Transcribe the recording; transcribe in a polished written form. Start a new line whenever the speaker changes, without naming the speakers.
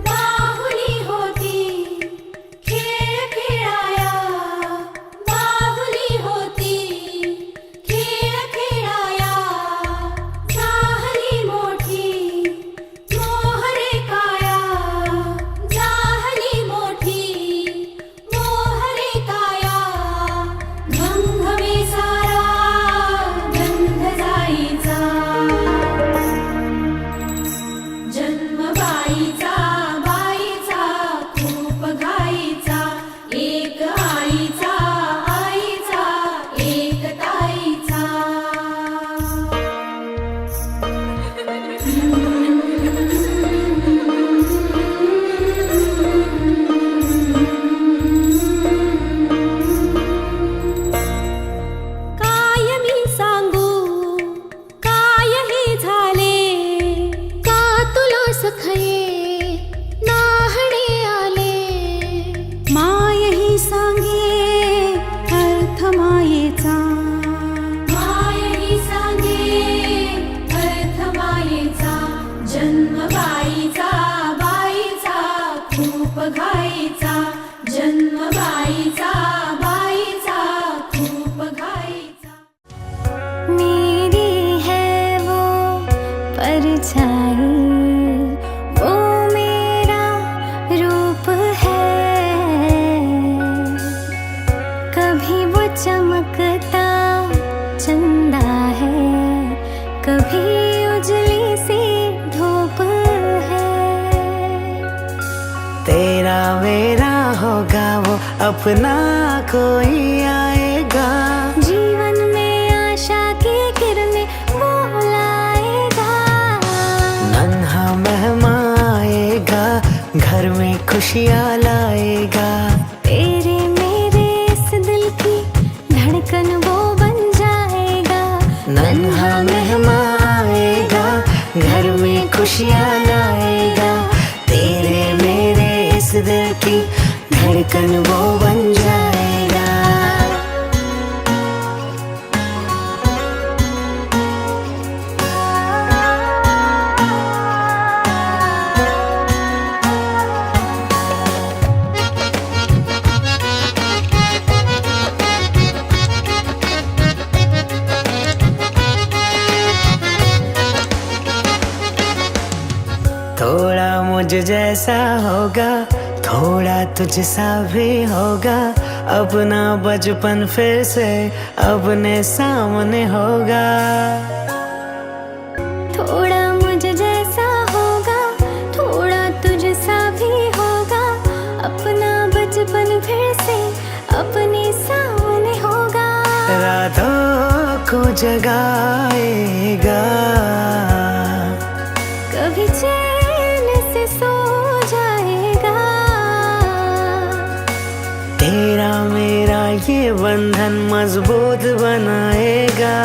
बाहुली होती खेळ खेळायला परछाई, वो मेरा रूप है। कभी वो चमकता चंदा है, कभी उजली सी धूप है।
तेरा मेरा होगा वो अपना कोई आएगा,
जीवन में आशा की किरणें वो लाएगा।
नन्हा मेहमान आएगा, घर में खुशियाँ लाएगा।
तेरे मेरे इस दिल की धड़कन वो बन जाएगा।
नन्हा मेहमान आएगा, घर में खुशियाँ लाएगा। तेरे मेरे इस दिल की धड़कन वो बन जाएगा। थोड़ा मुझ जैसा होगा, थोड़ा तुझ सा भी होगा। अपना बचपन फिर से अपने सामने होगा।
थोड़ा मुझ जैसा होगा, थोड़ा तुझ सा भी होगा। अपना बचपन फिर से अपने सामने होगा।
रातों को जगाएगा,
कभी चैन से सो जाएगा।
तेरा मेरा ये बंधन मजबूत बनाएगा।